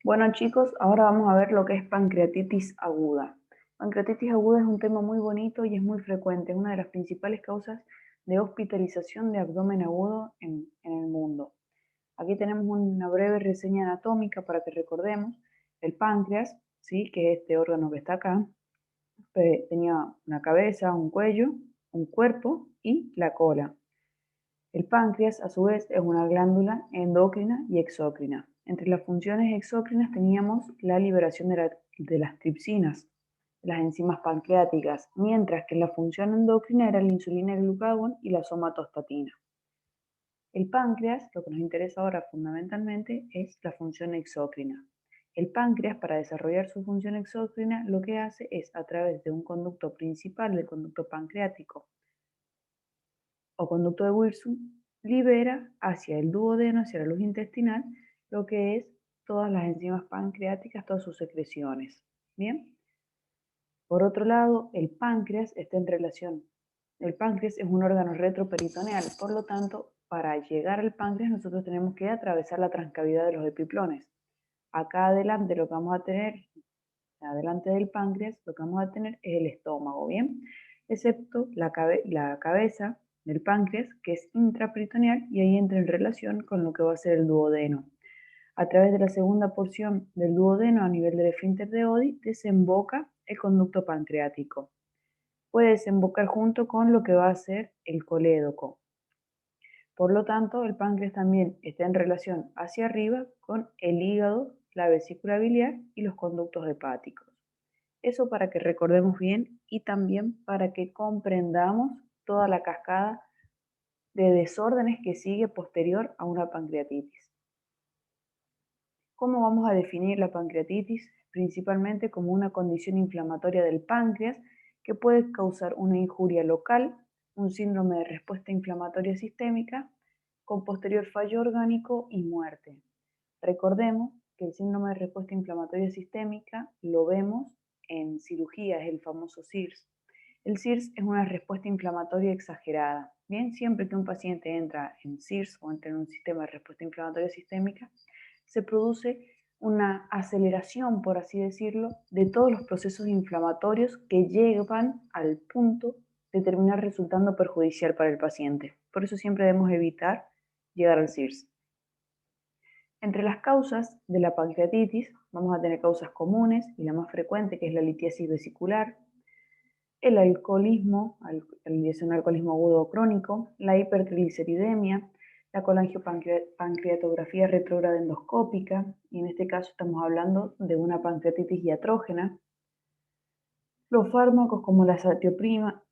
Bueno chicos, ahora vamos a ver lo que es pancreatitis aguda. Pancreatitis aguda es un tema muy bonito y es muy frecuente, es una de las principales causas de hospitalización de abdomen agudo en el mundo. Aquí tenemos una breve reseña anatómica para que recordemos. El páncreas, ¿sí? Que es este órgano que está acá, tenía una cabeza, un cuello, un cuerpo y la cola. El páncreas, a su vez, es una glándula endocrina y exócrina. Entre las funciones exócrinas teníamos la liberación de las tripsinas, las enzimas pancreáticas, mientras que la función endocrina era la insulina, el glucagón y la somatostatina. El páncreas, lo que nos interesa ahora fundamentalmente, es la función exócrina. El páncreas, para desarrollar su función exócrina, lo que hace es, a través de un conducto principal, del conducto pancreático, o conducto de Wilson, libera hacia el duodeno, hacia la luz intestinal, lo que es todas las enzimas pancreáticas, todas sus secreciones. Bien. Por otro lado, el páncreas está en relación. El páncreas es un órgano retroperitoneal, por lo tanto, para llegar al páncreas nosotros tenemos que atravesar la transcavidad de los epiplones. Acá adelante lo que vamos a tener, adelante del páncreas, lo que vamos a tener es el estómago, ¿bien? Excepto la cabeza del páncreas, que es intraperitoneal, y ahí entra en relación con lo que va a ser el duodeno. A través de la segunda porción del duodeno, a nivel del esfínter de Oddi, desemboca el conducto pancreático. Puede desembocar junto con lo que va a ser el colédoco. Por lo tanto, el páncreas también está en relación hacia arriba con el hígado, la vesícula biliar y los conductos hepáticos. Eso para que recordemos bien y también para que comprendamos toda la cascada de desórdenes que sigue posterior a una pancreatitis. ¿Cómo vamos a definir la pancreatitis? Principalmente como una condición inflamatoria del páncreas que puede causar una injuria local, un síndrome de respuesta inflamatoria sistémica, con posterior fallo orgánico y muerte. Recordemos que el síndrome de respuesta inflamatoria sistémica lo vemos en cirugía, es el famoso SIRS. El SIRS es una respuesta inflamatoria exagerada. Bien, siempre que un paciente entra en SIRS o entra en un sistema de respuesta inflamatoria sistémica, se produce una aceleración, por así decirlo, de todos los procesos inflamatorios que llevan al punto de terminar resultando perjudicial para el paciente. Por eso siempre debemos evitar llegar al SIRS. Entre las causas de la pancreatitis vamos a tener causas comunes y la más frecuente, que es la litiasis vesicular, el alcoholismo, un alcoholismo agudo o crónico, la hipertrigliceridemia, la colangiopancreatografía retrógrada endoscópica, y en este caso estamos hablando de una pancreatitis diatrógena. Los fármacos como la azatioprina,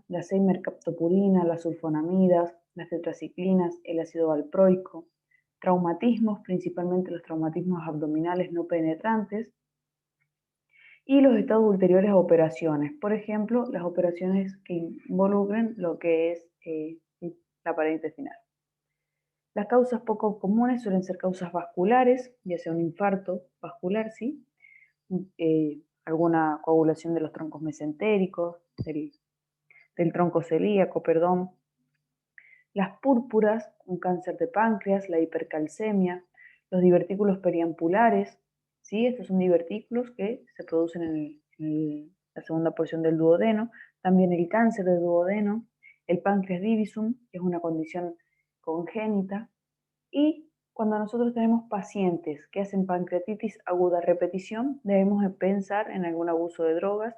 la seimercaptopurina, las sulfonamidas, las tetraciclinas, el ácido valproico, traumatismos, principalmente los traumatismos abdominales no penetrantes, y los estados ulteriores a operaciones, por ejemplo, las operaciones que involucren lo que es la pared intestinal. Las causas poco comunes suelen ser causas vasculares, ya sea un infarto vascular, ¿sí? Alguna coagulación de los troncos mesentéricos, del tronco celíaco, perdón. Las púrpuras, un cáncer de páncreas, la hipercalcemia, los divertículos periampulares, ¿sí? Estos son divertículos que se producen en la segunda porción del duodeno. También el cáncer de duodeno, el páncreas divisum, que es una condición congénita. Y cuando nosotros tenemos pacientes que hacen pancreatitis aguda a repetición, debemos pensar en algún abuso de drogas,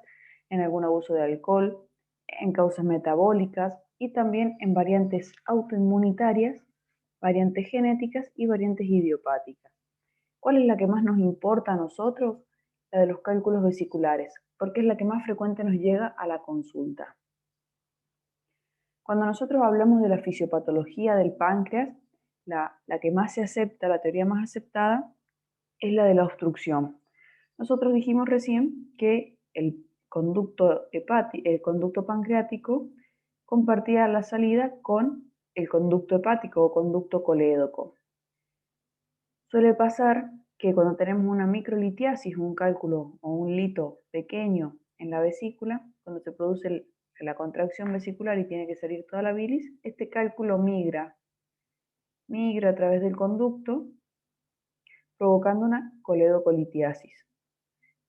en algún abuso de alcohol, en causas metabólicas y también en variantes autoinmunitarias, variantes genéticas y variantes idiopáticas. ¿Cuál es la que más nos importa a nosotros? La de los cálculos vesiculares, porque es la que más frecuente nos llega a la consulta. Cuando nosotros hablamos de la fisiopatología del páncreas, la que más se acepta, la teoría más aceptada, es la de la obstrucción. Nosotros dijimos recién que el conducto pancreático compartía la salida con el conducto hepático o conducto colédoco. Suele pasar que cuando tenemos una microlitiasis, un cálculo o un lito pequeño en la vesícula, cuando se produce la contracción vesicular y tiene que salir toda la bilis, este cálculo migra a través del conducto, provocando una coledocolitiasis.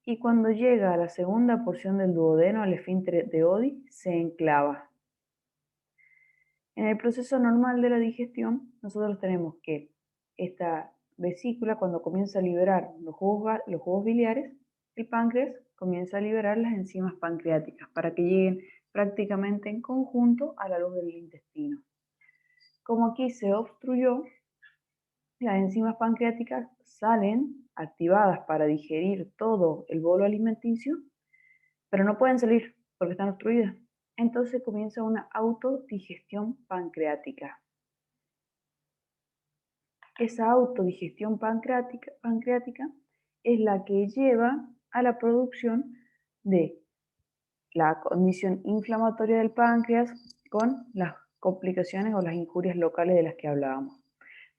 Y cuando llega a la segunda porción del duodeno, al esfínter de Oddi, se enclava. En el proceso normal de la digestión, nosotros tenemos que esta vesícula, cuando comienza a liberar los jugos biliares, el páncreas comienza a liberar las enzimas pancreáticas para que lleguen prácticamente en conjunto a la luz del intestino. Como aquí se obstruyó, las enzimas pancreáticas salen activadas para digerir todo el bolo alimenticio, pero no pueden salir porque están obstruidas. Entonces comienza una autodigestión pancreática. Esa autodigestión pancreática es la que lleva a la producción de la condición inflamatoria del páncreas con las complicaciones o las injurias locales de las que hablábamos.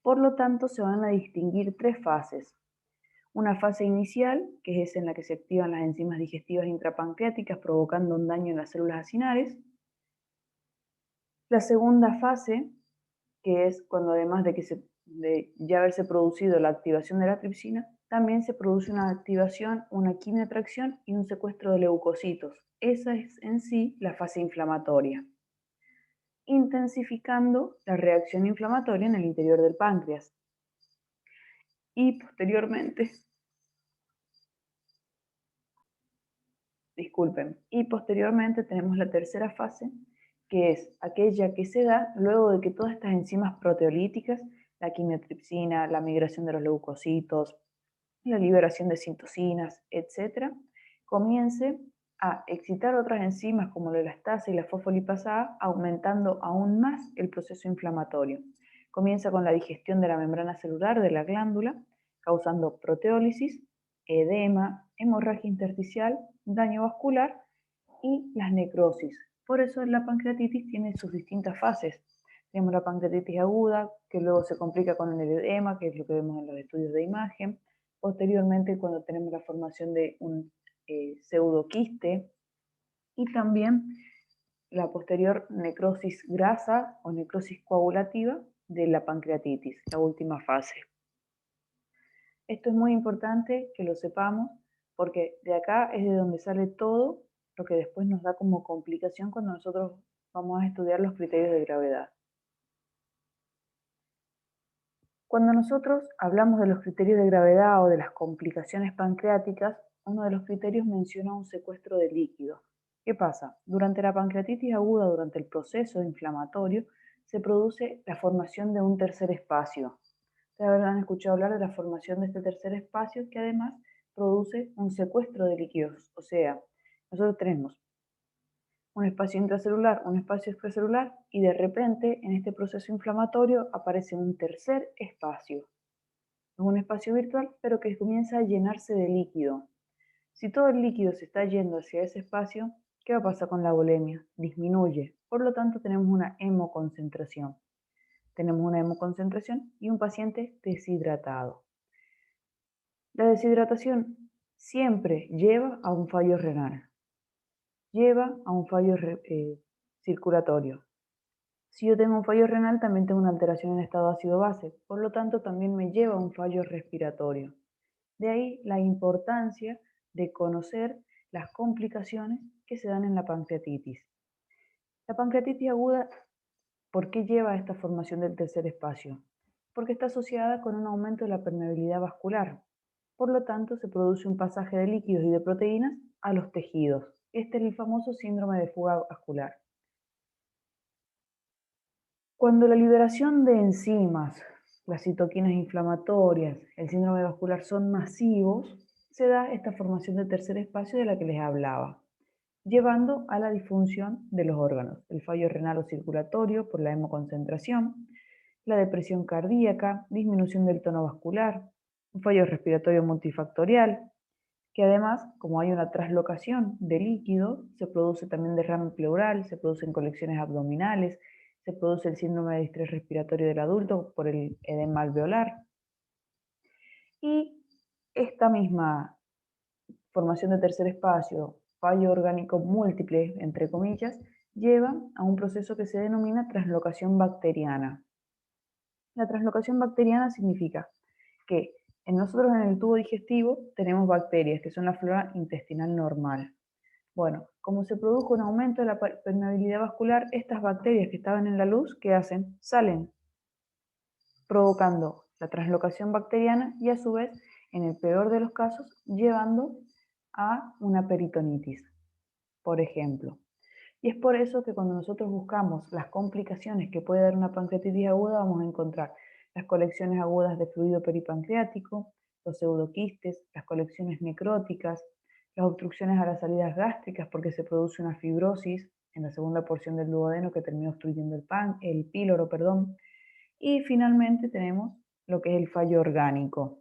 Por lo tanto, se van a distinguir tres fases. Una fase inicial, que es en la que se activan las enzimas digestivas intrapancreáticas provocando un daño en las células acinares. La segunda fase, que es cuando además de ya haberse producido la activación de la tripsina, también se produce una activación, una quimiotracción y un secuestro de leucocitos. Esa es en sí la fase inflamatoria, intensificando la reacción inflamatoria en el interior del páncreas. Y posteriormente tenemos la tercera fase, que es aquella que se da luego de que todas estas enzimas proteolíticas, la quimiotripsina, la migración de los leucocitos, la liberación de citocinas, etc., comience a excitar otras enzimas como la elastasa y la fosfolipasa, aumentando aún más el proceso inflamatorio. Comienza con la digestión de la membrana celular de la glándula, causando proteólisis, edema, hemorragia intersticial, daño vascular y las necrosis. Por eso la pancreatitis tiene sus distintas fases. Tenemos la pancreatitis aguda, que luego se complica con el edema, que es lo que vemos en los estudios de imagen. Posteriormente, cuando tenemos la formación de un pseudoquiste, y también la posterior necrosis grasa o necrosis coagulativa de la pancreatitis, la última fase. Esto es muy importante que lo sepamos porque de acá es de donde sale todo lo que después nos da como complicación cuando nosotros vamos a estudiar los criterios de gravedad. Cuando nosotros hablamos de los criterios de gravedad o de las complicaciones pancreáticas, uno de los criterios menciona un secuestro de líquidos. ¿Qué pasa? Durante la pancreatitis aguda, durante el proceso inflamatorio, se produce la formación de un tercer espacio. Ustedes habrán escuchado hablar de la formación de este tercer espacio que además produce un secuestro de líquidos. O sea, nosotros tenemos un espacio intracelular, un espacio extracelular y de repente en este proceso inflamatorio aparece un tercer espacio. Es un espacio virtual pero que comienza a llenarse de líquido. Si todo el líquido se está yendo hacia ese espacio, ¿qué va a pasar con la volemia? Disminuye. Por lo tanto tenemos una hemoconcentración. Tenemos una hemoconcentración y un paciente deshidratado. La deshidratación siempre lleva a un fallo renal, lleva a un fallo circulatorio. Si yo tengo un fallo renal, también tengo una alteración en estado ácido-base, por lo tanto también me lleva a un fallo respiratorio. De ahí la importancia de conocer las complicaciones que se dan en la pancreatitis. La pancreatitis aguda, ¿por qué lleva a esta formación del tercer espacio? Porque está asociada con un aumento de la permeabilidad vascular. Por lo tanto, se produce un pasaje de líquidos y de proteínas a los tejidos. Este es el famoso síndrome de fuga vascular. Cuando la liberación de enzimas, las citoquinas inflamatorias, el síndrome vascular son masivos, se da esta formación de tercer espacio de la que les hablaba, llevando a la disfunción de los órganos, el fallo renal o circulatorio por la hemoconcentración, la depresión cardíaca, disminución del tono vascular, un fallo respiratorio multifactorial, que además, como hay una traslocación de líquido, se produce también derrame pleural, se producen colecciones abdominales, se produce el síndrome de distrés respiratorio del adulto por el edema alveolar. Y esta misma formación de tercer espacio, fallo orgánico múltiple, entre comillas, lleva a un proceso que se denomina translocación bacteriana. La translocación bacteriana significa que Nosotros en el tubo digestivo tenemos bacterias, que son la flora intestinal normal. Bueno, como se produjo un aumento de la permeabilidad vascular, estas bacterias que estaban en la luz, ¿qué hacen? Salen, provocando la translocación bacteriana y a su vez, en el peor de los casos, llevando a una peritonitis, por ejemplo. Y es por eso que cuando nosotros buscamos las complicaciones que puede dar una pancreatitis aguda, vamos a encontrar las colecciones agudas de fluido peripancreático, los pseudoquistes, las colecciones necróticas, las obstrucciones a las salidas gástricas porque se produce una fibrosis en la segunda porción del duodeno que termina obstruyendo el píloro, perdón. Y finalmente tenemos lo que es el fallo orgánico,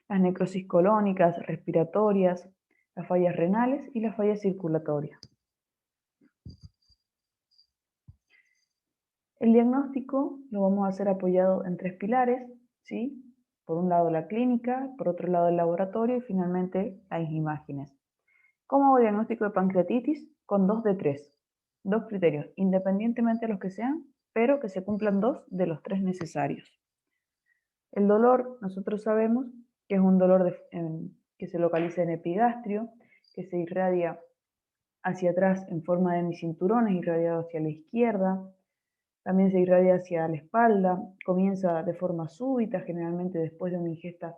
las necrosis colónicas, respiratorias, las fallas renales y las fallas circulatorias. El diagnóstico lo vamos a hacer apoyado en 3 pilares, ¿sí? Por un lado la clínica, por otro lado el laboratorio y finalmente las imágenes. ¿Cómo hago diagnóstico de pancreatitis? Con 2 de 3. 2 criterios, independientemente de los que sean, pero que se cumplan 2 de los 3 necesarios. El dolor, nosotros sabemos que es un dolor que se localiza en epigastrio, que se irradia hacia atrás en forma de hemicinturones, irradiado hacia la izquierda. También se irradia hacia la espalda, comienza de forma súbita, generalmente después de una ingesta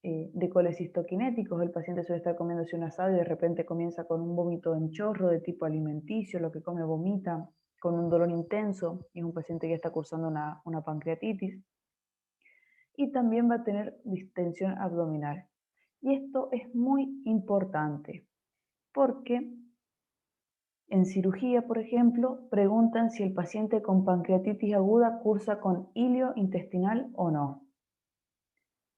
de colecistoquinéticos. El paciente suele estar comiéndose un asado y de repente comienza con un vómito en chorro de tipo alimenticio, lo que come vomita, con un dolor intenso, y es un paciente que está cursando una pancreatitis. Y también va a tener distensión abdominal. Y esto es muy importante porque en cirugía, por ejemplo, preguntan si el paciente con pancreatitis aguda cursa con hilio intestinal o no.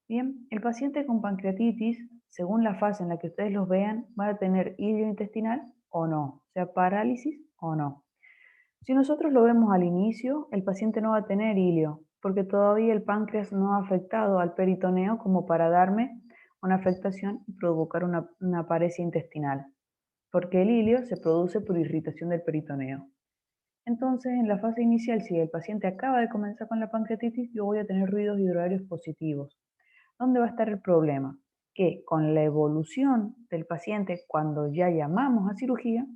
Bien, el paciente con pancreatitis, según la fase en la que ustedes los vean, va a tener hilio intestinal o no, o sea, parálisis o no. Si nosotros lo vemos al inicio, el paciente no va a tener hilio, porque todavía el páncreas no ha afectado al peritoneo como para darme una afectación y provocar una paresia intestinal, porque el hilio se produce por irritación del peritoneo. Entonces, en la fase inicial, si el paciente acaba de comenzar con la pancreatitis, yo voy a tener ruidos hidroaéreos positivos. ¿Dónde va a estar el problema? Que con la evolución del paciente, cuando ya llamamos a cirugía,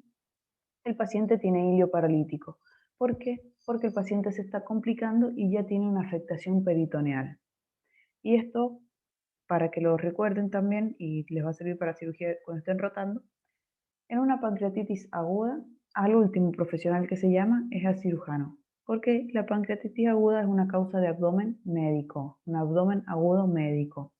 el paciente tiene hilio paralítico. ¿Por qué? Porque el paciente se está complicando y ya tiene una afectación peritoneal. Y esto, para que lo recuerden también, y les va a servir para cirugía cuando estén rotando, en una pancreatitis aguda, al último profesional que se llama es al cirujano, porque la pancreatitis aguda es una causa de abdomen médico, un abdomen agudo médico.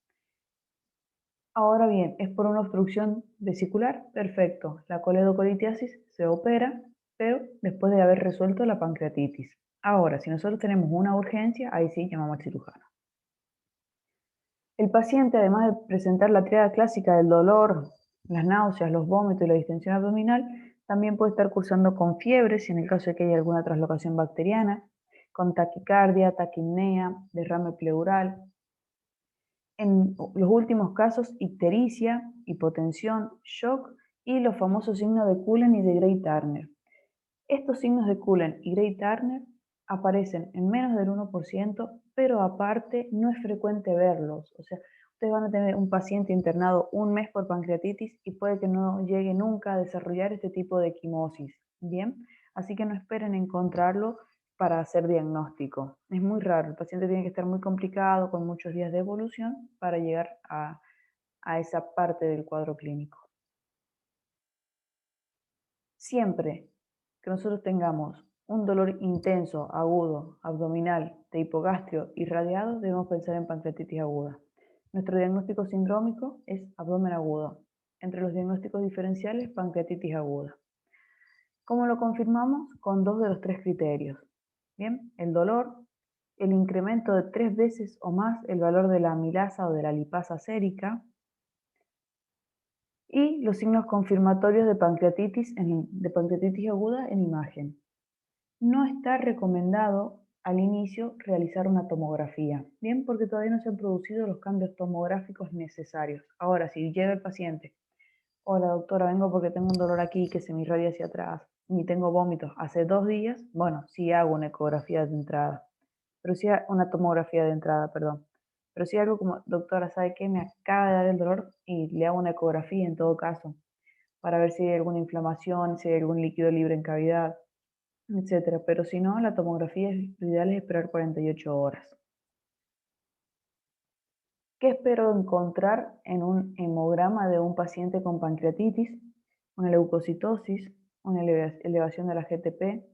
Ahora bien, ¿es por una obstrucción vesicular? Perfecto. La coledocolitiasis se opera, pero después de haber resuelto la pancreatitis. Ahora, si nosotros tenemos una urgencia, ahí sí llamamos al cirujano. El paciente, además de presentar la triada clásica del dolor, las náuseas, los vómitos y la distensión abdominal, también puede estar cursando con fiebre, si en el caso de que haya alguna translocación bacteriana, con taquicardia, taquipnea, derrame pleural. En los últimos casos, ictericia, hipotensión, shock y los famosos signos de Cullen y de Gray-Turner. Estos signos de Cullen y Gray-Turner aparecen en menos del 1%, pero aparte no es frecuente verlos. O sea, ustedes van a tener un paciente internado un mes por pancreatitis y puede que no llegue nunca a desarrollar este tipo de equimosis. Bien, así que no esperen encontrarlo para hacer diagnóstico. Es muy raro, el paciente tiene que estar muy complicado, con muchos días de evolución, para llegar a esa parte del cuadro clínico. Siempre que nosotros tengamos un dolor intenso, agudo, abdominal, de hipogastrio irradiado, debemos pensar en pancreatitis aguda. Nuestro diagnóstico sindrómico es abdomen agudo. Entre los diagnósticos diferenciales, pancreatitis aguda. ¿Cómo lo confirmamos? Con 2 de los 3 criterios. Bien, el dolor, el incremento de 3 veces o más el valor de la amilasa o de la lipasa sérica, y los signos confirmatorios de pancreatitis aguda en imagen. No está recomendado al inicio realizar una tomografía, bien, porque todavía no se han producido los cambios tomográficos necesarios. Ahora, si llega el paciente, hola doctora, vengo porque tengo un dolor aquí que se me irradia hacia atrás, y tengo vómitos hace 2 días, bueno, sí hago una ecografía de entrada, pero sí una tomografía de entrada, perdón. Pero si algo como, doctora, ¿sabe qué? Me acaba de dar el dolor y le hago una ecografía en todo caso, para ver si hay alguna inflamación, si hay algún líquido libre en cavidad, etcétera. Pero si no, la tomografía lo ideal es esperar 48 horas. ¿Qué espero encontrar en un hemograma de un paciente con pancreatitis? Una leucocitosis, una elevación de la GTP,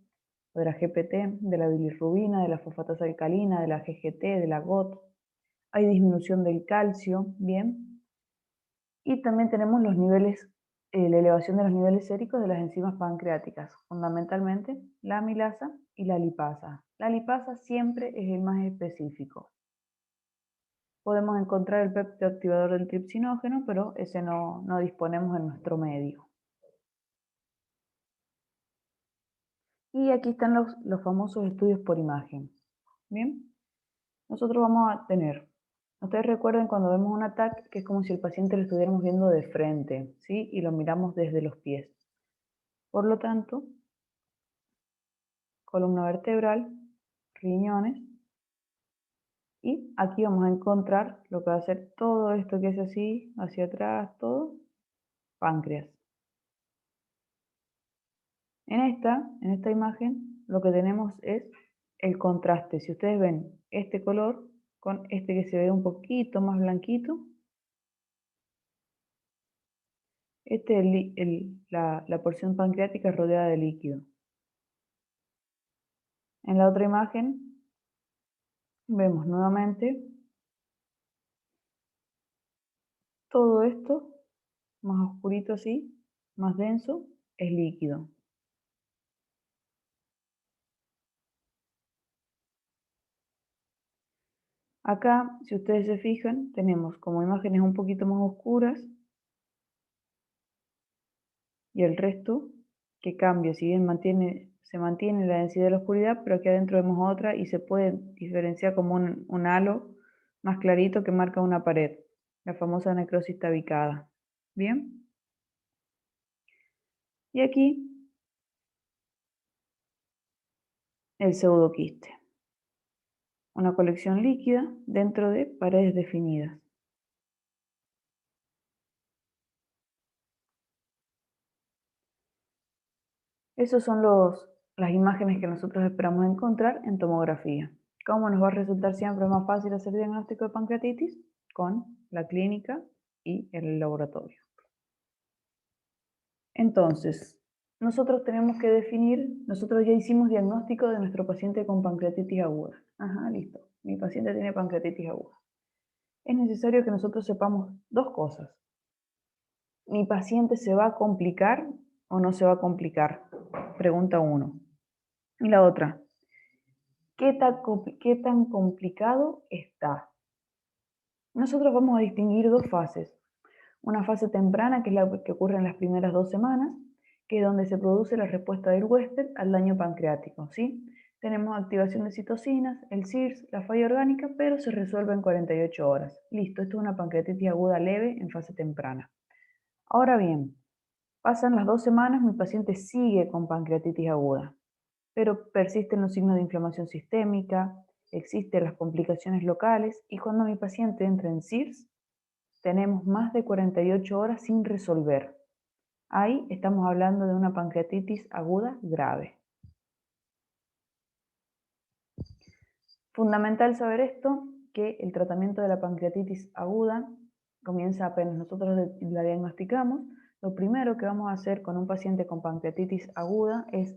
o de la GPT, de la bilirrubina, de la fosfatasa alcalina, de la GGT, de la GOT. Hay disminución del calcio, bien. Y también tenemos los niveles, la elevación de los niveles séricos de las enzimas pancreáticas, fundamentalmente la amilasa y la lipasa. La lipasa siempre es el más específico. Podemos encontrar el péptido activador del tripsinógeno, pero ese no disponemos en nuestro medio. Y aquí están los famosos estudios por imagen. Bien, nosotros vamos a tener, ustedes recuerden cuando vemos un TAC, que es como si el paciente lo estuviéramos viendo de frente, ¿sí? Y lo miramos desde los pies. Por lo tanto, columna vertebral, riñones, y aquí vamos a encontrar lo que va a ser todo esto que es así, hacia atrás, todo, páncreas. En esta imagen lo que tenemos es el contraste. Si ustedes ven este color con este que se ve un poquito más blanquito, este es la porción pancreática rodeada de líquido. En la otra imagen vemos nuevamente todo esto más oscurito así, más denso, es líquido. Acá, si ustedes se fijan, tenemos como imágenes un poquito más oscuras y el resto que cambia, si bien se mantiene la densidad de la oscuridad, pero aquí adentro vemos otra y se puede diferenciar como un halo más clarito que marca una pared, la famosa necrosis tabicada. Bien, y aquí el pseudoquiste, una colección líquida dentro de paredes definidas. Esas son las imágenes que nosotros esperamos encontrar en tomografía. ¿Cómo nos va a resultar siempre más fácil hacer diagnóstico de pancreatitis? Con la clínica y el laboratorio. Entonces, nosotros tenemos que definir, nosotros ya hicimos diagnóstico de nuestro paciente con pancreatitis aguda. Ajá, listo. Mi paciente tiene pancreatitis aguda. Es necesario que nosotros sepamos dos cosas. ¿Mi paciente se va a complicar o no se va a complicar? Pregunta 1. Y la otra, ¿qué tan complicado está? Nosotros vamos a distinguir dos fases. Una fase temprana, que es la que ocurre en las primeras 2 semanas, que es donde se produce la respuesta del huésped al daño pancreático, ¿sí? Tenemos activación de citocinas, el CIRS, la falla orgánica, pero se resuelve en 48 horas. Listo, esto es una pancreatitis aguda leve en fase temprana. Ahora bien, pasan las 2 semanas, mi paciente sigue con pancreatitis aguda, pero persisten los signos de inflamación sistémica, existen las complicaciones locales y cuando mi paciente entra en CIRS, tenemos más de 48 horas sin resolver. Ahí estamos hablando de una pancreatitis aguda grave. Fundamental saber esto, que el tratamiento de la pancreatitis aguda comienza apenas nosotros la diagnosticamos. Lo primero que vamos a hacer con un paciente con pancreatitis aguda es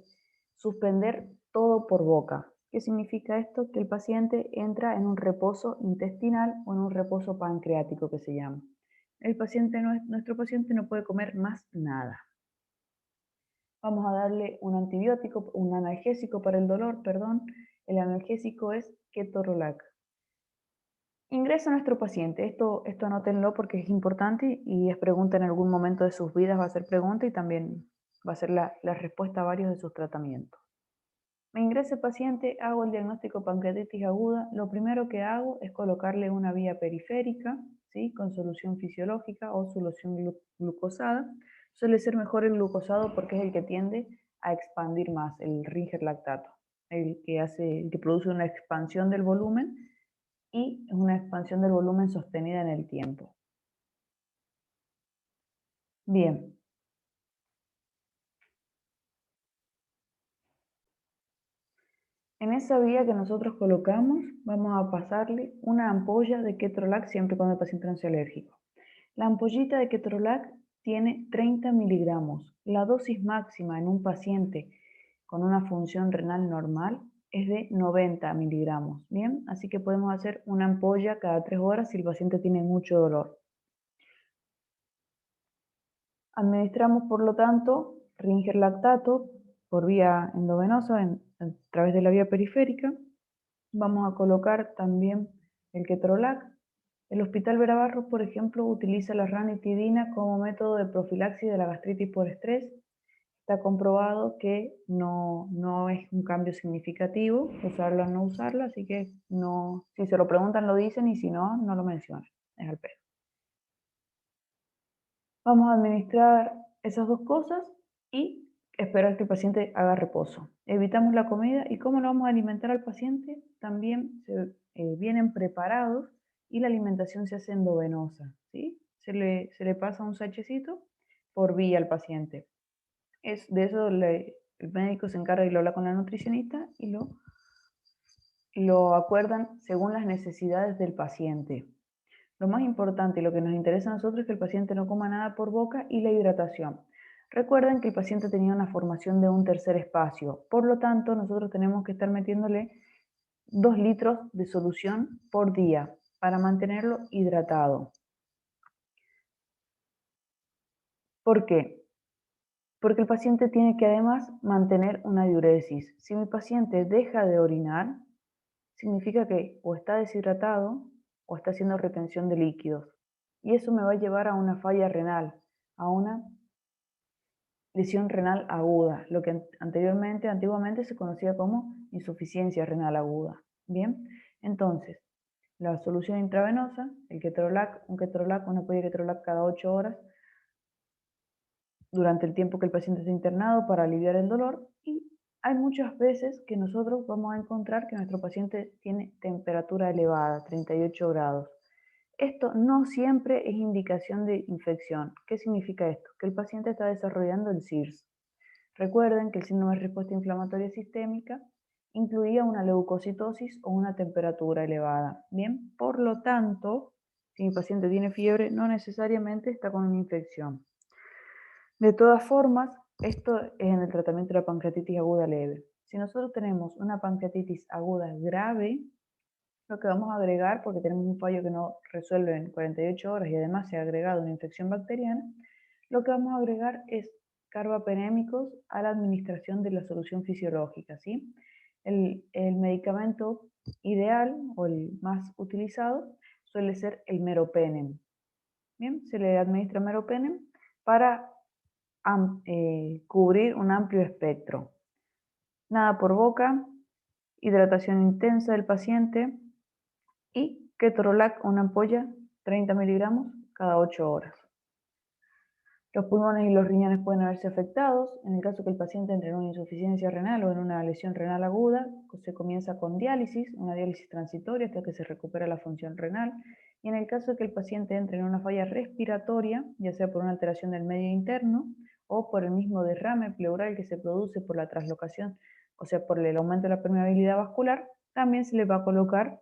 suspender todo por boca. ¿Qué significa esto? Que el paciente entra en un reposo intestinal o en un reposo pancreático que se llama. Nuestro paciente no puede comer más nada. Vamos a darle un antibiótico, un analgésico para el dolor, perdón. El analgésico es ketorolac. Ingresa a nuestro paciente, esto anótenlo porque es importante y es pregunta en algún momento de sus vidas, va a ser pregunta y también va a ser la respuesta a varios de sus tratamientos. Me ingresa el paciente, hago el diagnóstico pancreatitis aguda, lo primero que hago es colocarle una vía periférica, ¿sí? Con solución fisiológica o solución glucosada. Suele ser mejor el glucosado porque es el que tiende a expandir más, el Ringer lactato, el que produce una expansión del volumen y es una expansión del volumen sostenida en el tiempo. Bien. En esa vía que nosotros colocamos, vamos a pasarle una ampolla de ketorolac siempre cuando el paciente no sea alérgico. La ampollita de ketorolac tiene 30 miligramos. La dosis máxima en un paciente con una función renal normal es de 90 miligramos. Bien, así que podemos hacer una ampolla cada 3 horas si el paciente tiene mucho dolor. Administramos, por lo tanto, Ringer lactato por vía endovenosa a través de la vía periférica. Vamos a colocar también el ketorolac. El Hospital Vera Barros, por ejemplo, utiliza la ranitidina como método de profilaxis de la gastritis por estrés. Está comprobado que no es un cambio significativo usarla o no usarla, así que no, si se lo preguntan lo dicen y si no, no lo mencionan. Es al pedo. Vamos a administrar esas dos cosas y esperar que el paciente haga reposo. Evitamos la comida y cómo lo vamos a alimentar al paciente. También vienen preparados y la alimentación se hace endovenosa, ¿sí? Se le pasa un sachecito por vía al paciente. De eso el médico se encarga y lo habla con la nutricionista y lo acuerdan según las necesidades del paciente. Lo más importante y lo que nos interesa a nosotros es que el paciente no coma nada por boca y la hidratación. Recuerden que el paciente tenía una formación de un tercer espacio, por lo tanto nosotros tenemos que estar metiéndole 2 litros de solución por día para mantenerlo hidratado. ¿Por qué? Porque el paciente tiene que además mantener una diuresis. Si mi paciente deja de orinar, significa que o está deshidratado o está haciendo retención de líquidos. Y eso me va a llevar a una falla renal, a una lesión renal aguda, lo que antiguamente se conocía como insuficiencia renal aguda. Bien, entonces, la solución intravenosa, el ketorolac, una ampolla de ketorolac cada 8 horas durante el tiempo que el paciente está internado para aliviar el dolor. Y hay muchas veces que nosotros vamos a encontrar que nuestro paciente tiene temperatura elevada, 38 grados. Esto no siempre es indicación de infección. ¿Qué significa esto? Que el paciente está desarrollando el SIRS. Recuerden que el síndrome de respuesta inflamatoria sistémica incluía una leucocitosis o una temperatura elevada. Bien, por lo tanto, si mi paciente tiene fiebre, no necesariamente está con una infección. De todas formas, esto es en el tratamiento de la pancreatitis aguda leve. Si nosotros tenemos una pancreatitis aguda grave, lo que vamos a agregar, porque tenemos un fallo que no resuelve en 48 horas y además se ha agregado una infección bacteriana, lo que vamos a agregar es carbapenémicos a la administración de la solución fisiológica, ¿sí? El medicamento ideal o el más utilizado suele ser el meropenem. Bien, se le administra meropenem para cubrir un amplio espectro. Nada por boca, hidratación intensa del paciente y ketorolac, una ampolla, 30 miligramos cada 8 horas. Los pulmones y los riñones pueden verse afectados. En el caso que el paciente entre en una insuficiencia renal o en una lesión renal aguda, se comienza con diálisis, una diálisis transitoria hasta que se recupera la función renal. Y en el caso de que el paciente entre en una falla respiratoria, ya sea por una alteración del medio interno o por el mismo derrame pleural que se produce por la traslocación, o sea, por el aumento de la permeabilidad vascular, también se le va a colocar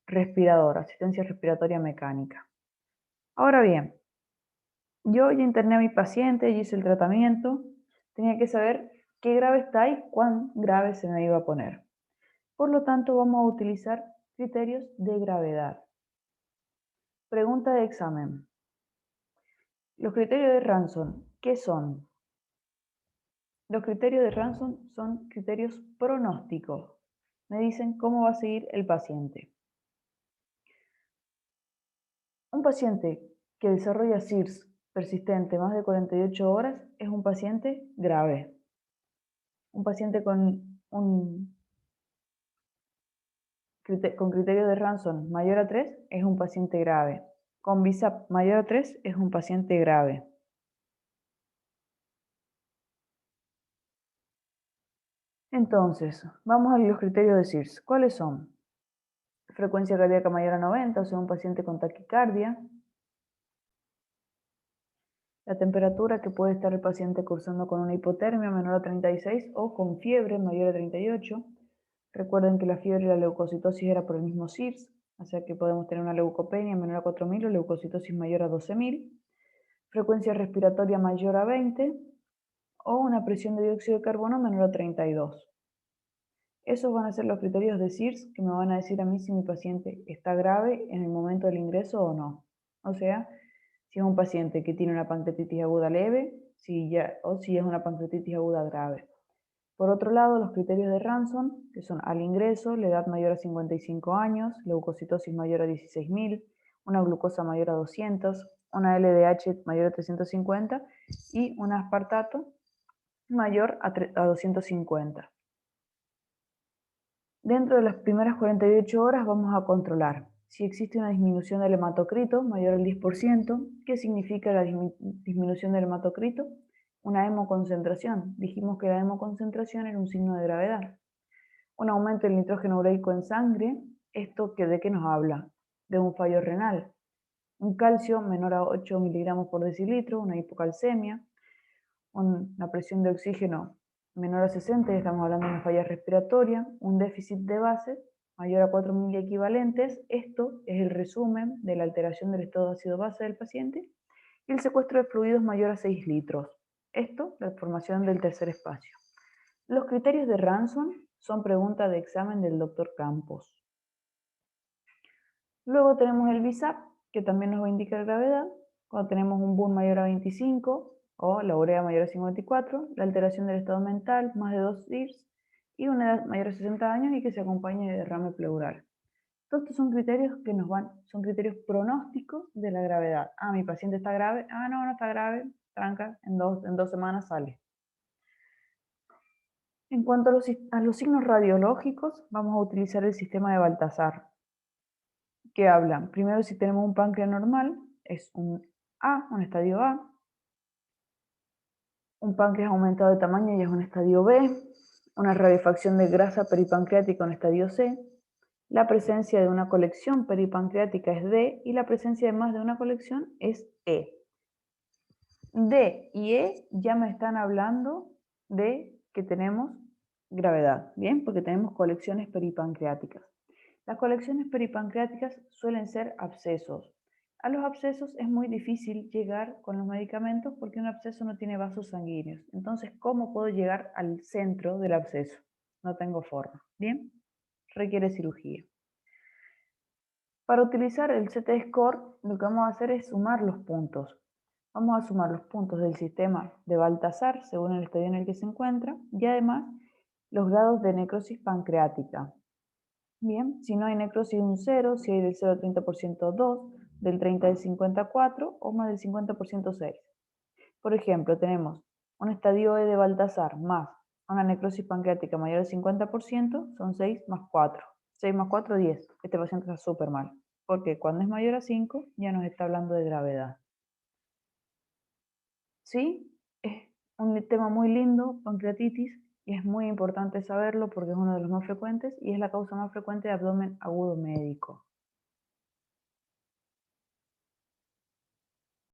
respirador, asistencia respiratoria mecánica. Ahora bien, yo ya interné a mi paciente, ya hice el tratamiento, tenía que saber qué grave está y cuán grave se me iba a poner. Por lo tanto, vamos a utilizar criterios de gravedad. Pregunta de examen. Los criterios de Ranson, ¿qué son? Los criterios de Ranson son criterios pronósticos. Me dicen cómo va a seguir el paciente. Un paciente que desarrolla SIRS persistente más de 48 horas es un paciente grave. Un paciente con criterio de Ranson mayor a 3 es un paciente grave. Con BISAP mayor a 3 es un paciente grave. Entonces, vamos a los criterios de SIRS. ¿Cuáles son? frecuencia cardíaca mayor a 90, o sea, un paciente con taquicardia. La temperatura que puede estar el paciente cursando con una hipotermia menor a 36 o con fiebre mayor a 38. Recuerden que la fiebre y la leucocitosis era por el mismo SIRS, o sea que podemos tener una leucopenia menor a 4000 o leucocitosis mayor a 12000. Frecuencia respiratoria mayor a 20 o una presión de dióxido de carbono menor a 32. Esos van a ser los criterios de SIRS que me van a decir a mí si mi paciente está grave en el momento del ingreso o no. O sea, si es un paciente que tiene una pancreatitis aguda leve o si es una pancreatitis aguda grave. Por otro lado, los criterios de Ranson, que son al ingreso, la edad mayor a 55 años, leucocitosis mayor a 16.000, una glucosa mayor a 200, una LDH mayor a 350 y un aspartato mayor a 250. Dentro de las primeras 48 horas vamos a controlar si existe una disminución del hematocrito mayor al 10%. ¿Qué significa la disminución del hematocrito? Una hemoconcentración. Dijimos que la hemoconcentración era un signo de gravedad. Un aumento del nitrógeno ureico en sangre. ¿Esto de qué nos habla? De un fallo renal. Un calcio menor a 8 miligramos por decilitro, una hipocalcemia. Una presión de oxígeno menor a 60, estamos hablando de una falla respiratoria, un déficit de base mayor a 4.000 equivalentes. Esto es el resumen de la alteración del estado de ácido-base del paciente. Y el secuestro de fluidos mayor a 6 litros. Esto, la formación del tercer espacio. Los criterios de Ranson son preguntas de examen del doctor Campos. Luego tenemos el BISAP, que también nos va a indicar gravedad. Cuando tenemos un BUN mayor a 25, o la urea mayor a 54, la alteración del estado mental, más de 2 DIRS, y una edad mayor a 60 años y que se acompañe de derrame pleural. Todos estos son criterios que son criterios pronósticos de la gravedad. Ah, mi paciente está grave. Ah, no, no está grave. Tranca, en dos semanas sale. En cuanto a los signos radiológicos, vamos a utilizar el sistema de Baltasar, que hablan. Primero, si tenemos un páncreas normal, es un estadio A. Un páncreas aumentado de tamaño ya es un estadio B, una rarefacción de grasa peripancreática en estadio C, la presencia de una colección peripancreática es D y la presencia de más de una colección es E. D y E ya me están hablando de que tenemos gravedad, ¿bien? Porque tenemos colecciones peripancreáticas. Las colecciones peripancreáticas suelen ser abscesos. A los abscesos es muy difícil llegar con los medicamentos porque un absceso no tiene vasos sanguíneos. Entonces, ¿cómo puedo llegar al centro del absceso? No tengo forma. ¿Bien? Requiere cirugía. Para utilizar el CT Score, lo que vamos a hacer es sumar los puntos. Vamos a sumar los puntos del sistema de Baltasar, según el estadio en el que se encuentra, y además los grados de necrosis pancreática. Bien, si no hay necrosis, un 0, si hay del 0 al 30% 2, del 30 al 54 o más del 50% 6. Por ejemplo, tenemos un estadio E de Baltasar más una necrosis pancreática mayor al 50%, son 6 más 4. 6 más 4, 10. Este paciente está súper mal, porque cuando es mayor a 5 ya nos está hablando de gravedad. ¿Sí? Es un tema muy lindo, pancreatitis, y es muy importante saberlo porque es uno de los más frecuentes y es la causa más frecuente de abdomen agudo médico.